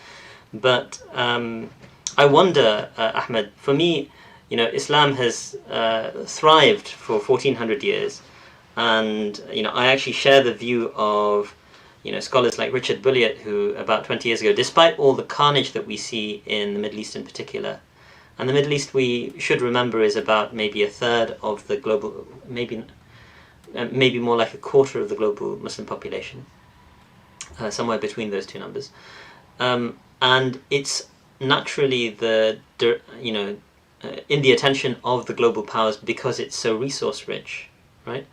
But I wonder, Ahmed, for me, Islam has thrived for 1400 years, and I actually share the view of scholars like Richard Bulliett, who about 20 years ago, despite all the carnage that we see in the Middle East in particular, and the Middle East, we should remember, is about maybe a third of the global, maybe more like a quarter of the global Muslim population, somewhere between those two numbers, and it's naturally in the attention of the global powers because it's so resource rich, right?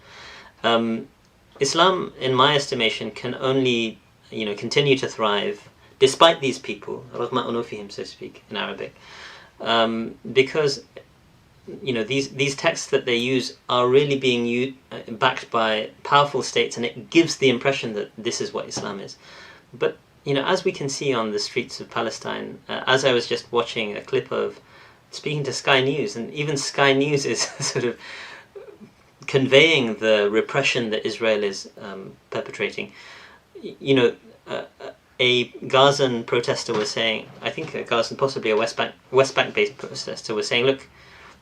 Islam, in my estimation, can only continue to thrive despite these people, رغم أنوفهم, so to speak, in Arabic, because these texts that they use are really being backed by powerful states, and it gives the impression that this is what Islam is. But as we can see on the streets of Palestine, as I was just watching a clip of speaking to Sky News, and even Sky News is sort of conveying the repression that Israel is perpetrating. A Gazan protester was saying, I think a Gazan, possibly a West Bank-based protester, was saying, look,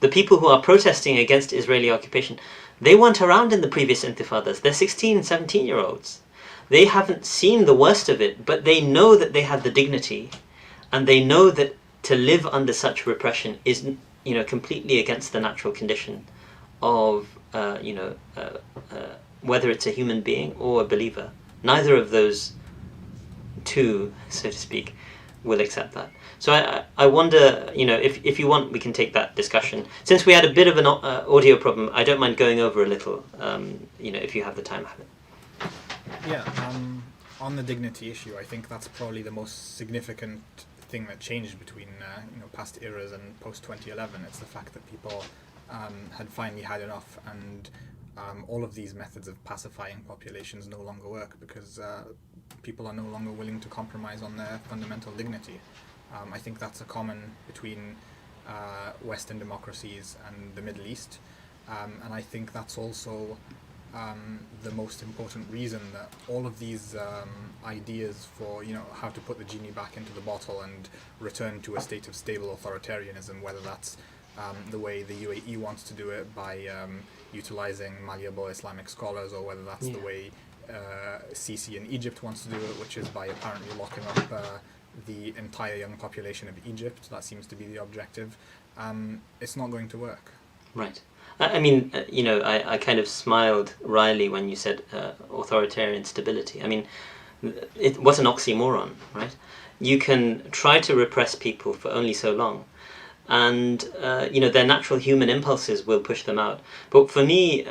the people who are protesting against Israeli occupation, they weren't around in the previous intifadas. They're 16 and 17-year-olds. They haven't seen the worst of it, but they know that they have the dignity, and they know that to live under such repression is, completely against the natural condition of, whether it's a human being or a believer. Neither of those two, so to speak, will accept that. So I wonder, if you want, we can take that discussion. Since we had a bit of an audio problem, I don't mind going over a little, if you have the time. Yeah, on the dignity issue, I think that's probably the most significant thing that changed between past eras and post 2011. It's the fact that people had finally had enough, and all of these methods of pacifying populations no longer work because people are no longer willing to compromise on their fundamental dignity. I think that's a common between Western democracies and the Middle East, and I think that's also the most important reason that all of these ideas for how to put the genie back into the bottle and return to a state of stable authoritarianism, whether that's the way the UAE wants to do it by utilizing malleable Islamic scholars, or whether that's the way Sisi in Egypt wants to do it, which is by apparently locking up the entire young population of Egypt. That seems to be the objective. It's not going to work. Right. I mean, I kind of smiled wryly when you said authoritarian stability. I mean, what's an oxymoron, right? You can try to repress people for only so long, and their natural human impulses will push them out. But for me,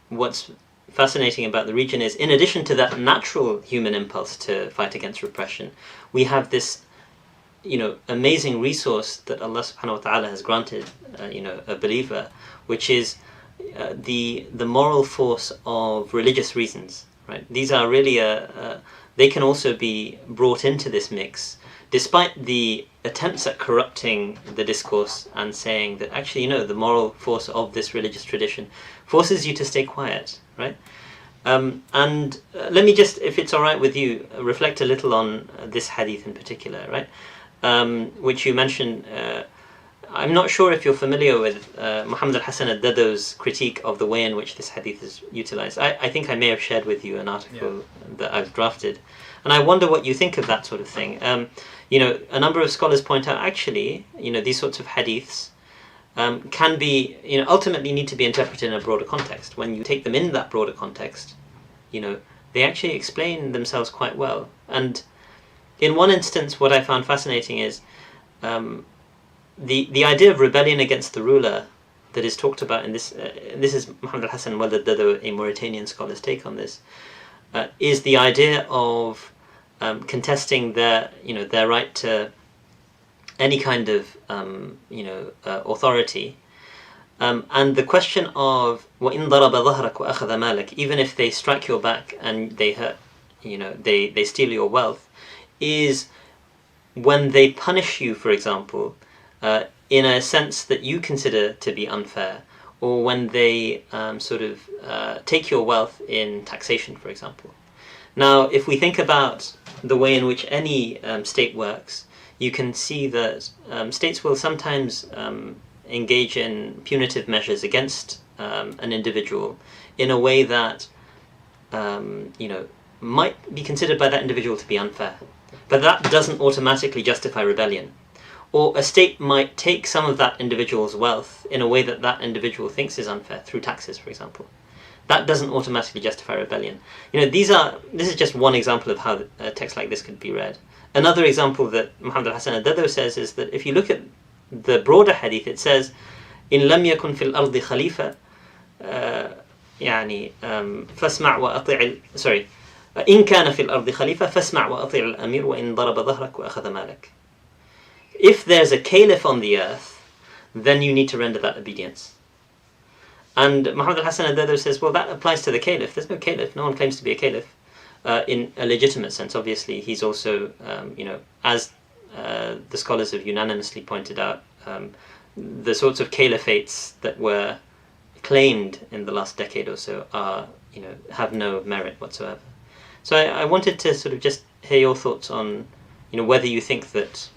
what's fascinating about the region is, in addition to that natural human impulse to fight against repression, we have this amazing resource that Allah subhanahu wa ta'ala has granted a believer, which is the moral force of religious reasons, right? These are really they can also be brought into this mix, despite the attempts at corrupting the discourse and saying that actually, the moral force of this religious tradition forces you to stay quiet, right? And let me just, if it's all right with you, reflect a little on this hadith in particular, right? Which you mentioned. I'm not sure if you're familiar with Muhammad al-Hasan al-Dado's critique of the way in which this hadith is utilized. I think I may have shared with you an article that I've drafted, and I wonder what you think of that sort of thing. A number of scholars point out, actually, these sorts of hadiths can be, ultimately need to be interpreted in a broader context. When you take them in that broader context, they actually explain themselves quite well. And in one instance, what I found fascinating is the idea of rebellion against the ruler that is talked about in this. This is Muhammad al-Hasan al-Dado, a Mauritanian scholar's take on this. Is the idea of contesting their right to any kind of authority, and the question of وَإِنْ ضَرَبَ ظَهْرَكَ وَأَخَذَ مَالَكَ, even if they strike your back and they hurt, they steal your wealth, is when they punish you, for example, in a sense that you consider to be unfair, or when they take your wealth in taxation, for example. Now, if we think about the way in which any state works, you can see that states will sometimes engage in punitive measures against an individual in a way that might be considered by that individual to be unfair. But that doesn't automatically justify rebellion. Or a state might take some of that individual's wealth in a way that that individual thinks is unfair, through taxes, for example. That doesn't automatically justify rebellion. This is just one example of how a text like this could be read. Another example that Muhammad al-Hasan al-Dado says is that if you look at the broader hadith, it says, إن لم يكن في الأرض خليفة فاسمع وأطيع إن كان في الأرض خليفة فاسمع وأطيع الأمير وإن ضرب ظهرك وأخذ مالك. If there's a caliph on the earth, then you need to render that obedience. And Muhammad al-Hasan al-Dado says, well, that applies to the caliph. There's no caliph. No one claims to be a caliph in a legitimate sense. Obviously, he's also, as the scholars have unanimously pointed out, the sorts of caliphates that were claimed in the last decade or so are, have no merit whatsoever. So I wanted to sort of just hear your thoughts on, whether you think that,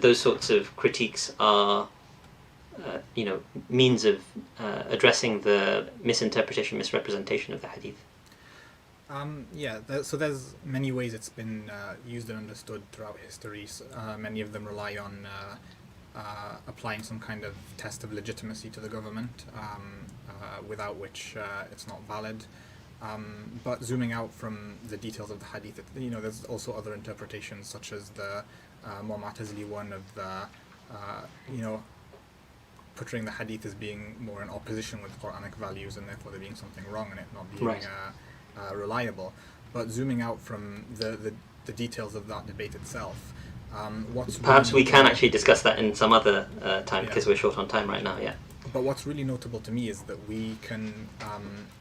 those sorts of critiques are, means of addressing the misinterpretation, misrepresentation of the hadith. So there's many ways it's been used and understood throughout history. Many of them rely on applying some kind of test of legitimacy to the government, without which it's not valid. But zooming out from the details of the hadith, there's also other interpretations, such as the more Mu'tazili one of the, portraying the hadith as being more in opposition with Quranic values, and therefore there being something wrong in it, not being reliable. But zooming out from the details of that debate itself, perhaps we can actually discuss that in some other time, because we're short on time right now. But what's really notable to me is that we can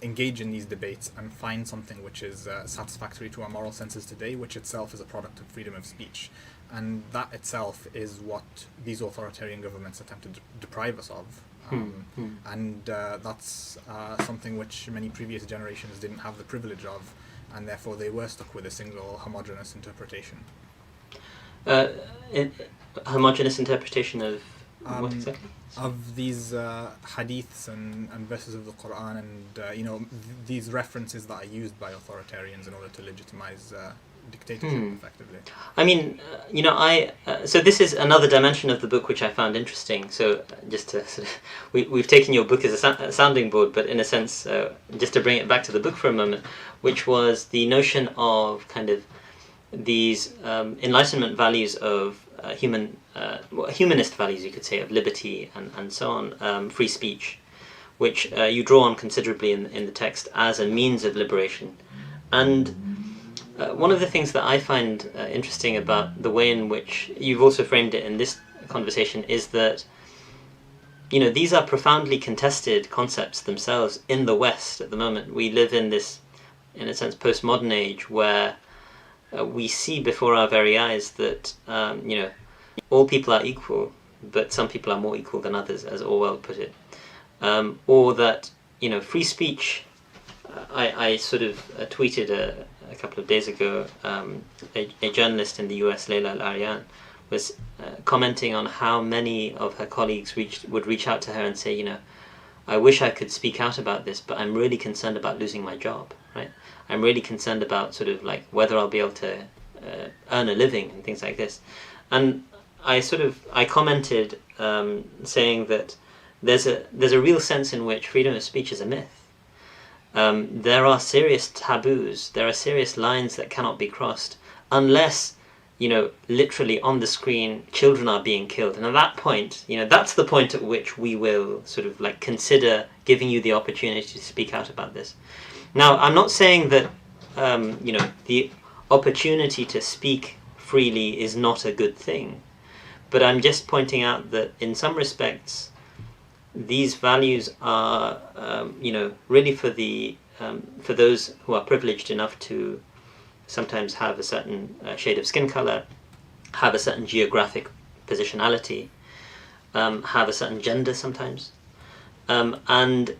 engage in these debates and find something which is satisfactory to our moral senses today, which itself is a product of freedom of speech. And that itself is what these authoritarian governments attempted to deprive us of. And that's something which many previous generations didn't have the privilege of, and therefore they were stuck with a single homogeneous interpretation. Homogeneous interpretation of what exactly? Of these hadiths and verses of the Quran, and these references that are used by authoritarians in order to legitimize dictatorship, effectively. I mean, so this is another dimension of the book which I found interesting. So just to sort of, we've taken your book as a sounding board, but in a sense, just to bring it back to the book for a moment, which was the notion of kind of these Enlightenment values of humanist values, you could say, of liberty and so on, free speech, which you draw on considerably in the text as a means of liberation. And one of the things that I find interesting about the way in which you've also framed it in this conversation is that, these are profoundly contested concepts themselves in the West at the moment. We live in this, in a sense, postmodern age where we see before our very eyes that, all people are equal, but some people are more equal than others, as Orwell put it. Or that, free speech, I sort of tweeted a couple of days ago, a journalist in the US, Leila Al-Aryan, was commenting on how many of her colleagues would reach out to her and say, I wish I could speak out about this, but I'm really concerned about losing my job, right? I'm really concerned about sort of like whether I'll be able to earn a living and things like this. And I commented saying that there's a real sense in which freedom of speech is a myth. There are serious taboos, there are serious lines that cannot be crossed unless, literally on the screen, children are being killed. And at that point, that's the point at which we will sort of like consider giving you the opportunity to speak out about this. Now, I'm not saying that, the opportunity to speak freely is not a good thing, but I'm just pointing out that in some respects, these values are, really for those who are privileged enough to sometimes have a certain shade of skin color, have a certain geographic positionality, have a certain gender sometimes, and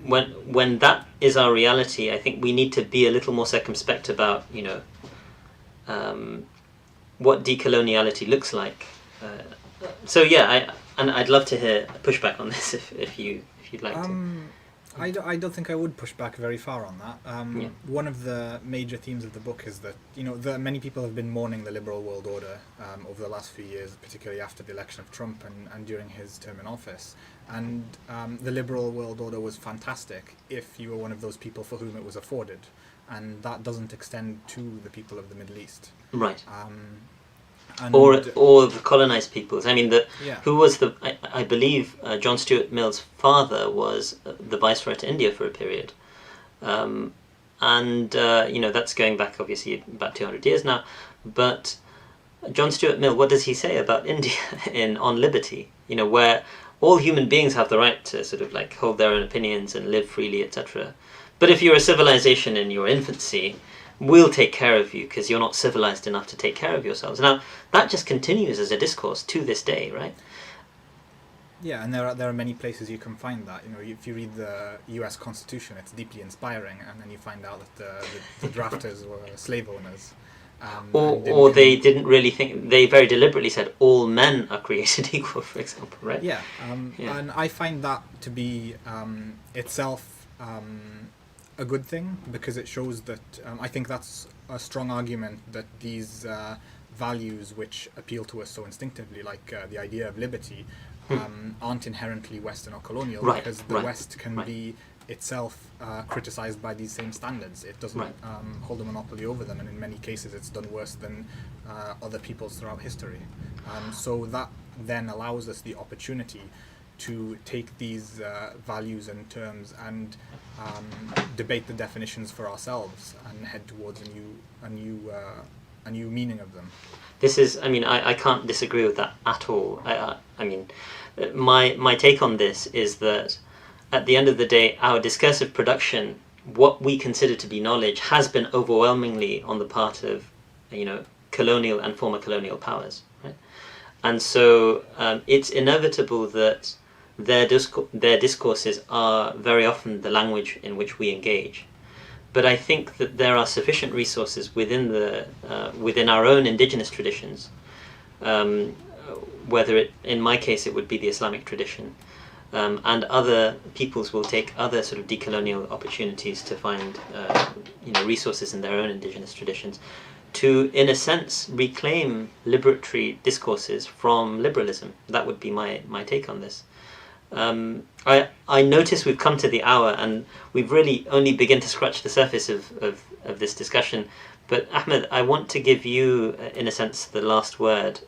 when that is our reality, I think we need to be a little more circumspect about what decoloniality looks like. So yeah, I'd love to hear a pushback on this if you'd like to. I don't think I would push back very far on that. One of the major themes of the book is that many people have been mourning the liberal world order over the last few years, particularly after the election of Trump and during his term in office. And the liberal world order was fantastic if you were one of those people for whom it was afforded, and that doesn't extend to the people of the Middle East. Right. Or the colonized peoples. I mean, who was I believe John Stuart Mill's father was the viceroy to India for a period, and that's going back obviously about 200 years now. But John Stuart Mill, what does he say about India on liberty? Where all human beings have the right to sort of like hold their own opinions and live freely, etc. But if you're a civilization in your infancy, we'll take care of you because you're not civilized enough to take care of yourselves. Now, that just continues as a discourse to this day, right? Yeah, and there are many places you can find that. If you read the U.S. Constitution, it's deeply inspiring, and then you find out that the drafters were slave owners. Or they didn't really think, they very deliberately said all men are created equal, for example, right? Yeah, and I find that to be itself a good thing, because it shows that I think that's a strong argument that these values which appeal to us so instinctively, like the idea of liberty, aren't inherently Western or colonial, because the West can be itself criticized by these same standards. It doesn't hold a monopoly over them, and in many cases it's done worse than other peoples throughout history. So that then allows us the opportunity to take these values and terms and debate the definitions for ourselves and head towards a new meaning of them. This is, I can't disagree with that at all. My take on this is that at the end of the day, our discursive production, what we consider to be knowledge, has been overwhelmingly on the part of, colonial and former colonial powers, right? And so it's inevitable that their discourses are very often the language in which we engage. But I think that there are sufficient resources within our own indigenous traditions, whether in my case it would be the Islamic tradition, and other peoples will take other sort of decolonial opportunities to find resources in their own indigenous traditions to, in a sense, reclaim liberatory discourses from liberalism. That would be my take on this. I notice we've come to the hour and we've really only begun to scratch the surface of this discussion. But Ahmed, I want to give you, in a sense, the last word.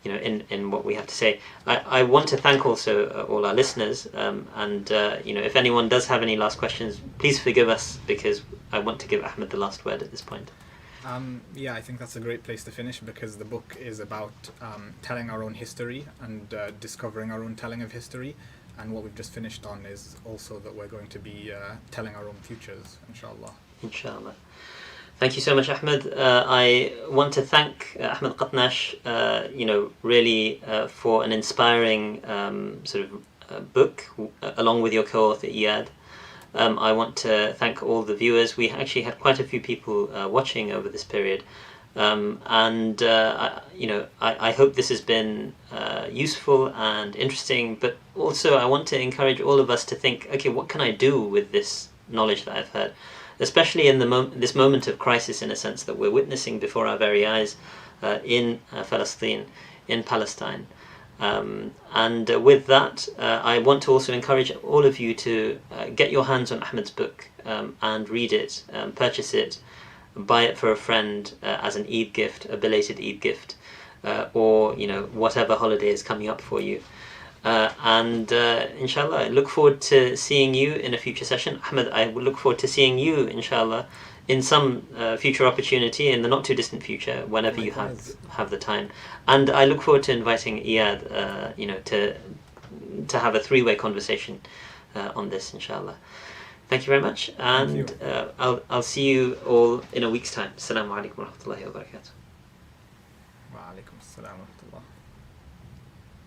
In what we have to say. I want to thank also all our listeners, and if anyone does have any last questions, please forgive us, because I want to give Ahmed the last word at this point. I think that's a great place to finish, because the book is about telling our own history and discovering our own telling of history, and what we've just finished on is also that we're going to be telling our own futures, inshallah. Inshallah. Thank you so much, Ahmed. I want to thank Ahmed Gatnash, really for an inspiring book, along with your co-author Iyad. I want to thank all the viewers. We actually had quite a few people watching over this period, I hope this has been useful and interesting. But also, I want to encourage all of us to think, okay, what can I do with this knowledge that I've heard? Especially in this moment of crisis, in a sense, that we're witnessing before our very eyes in Palestine, with that, I want to also encourage all of you to get your hands on Ahmed's book and read it, purchase it, buy it for a friend as an Eid gift, a belated Eid gift, or whatever holiday is coming up for you. Inshallah, I look forward to seeing you in a future session. Ahmed, I will look forward to seeing you, inshallah, in some future opportunity in the not too distant future, whenever you have the time. And I look forward to inviting Iyad, to have a three-way conversation on this, inshallah. Thank you very much, and I'll see you all in a week's time. Assalamu alaikum wa rahmatullahi wa barakatuh. Wa alaikum assalam.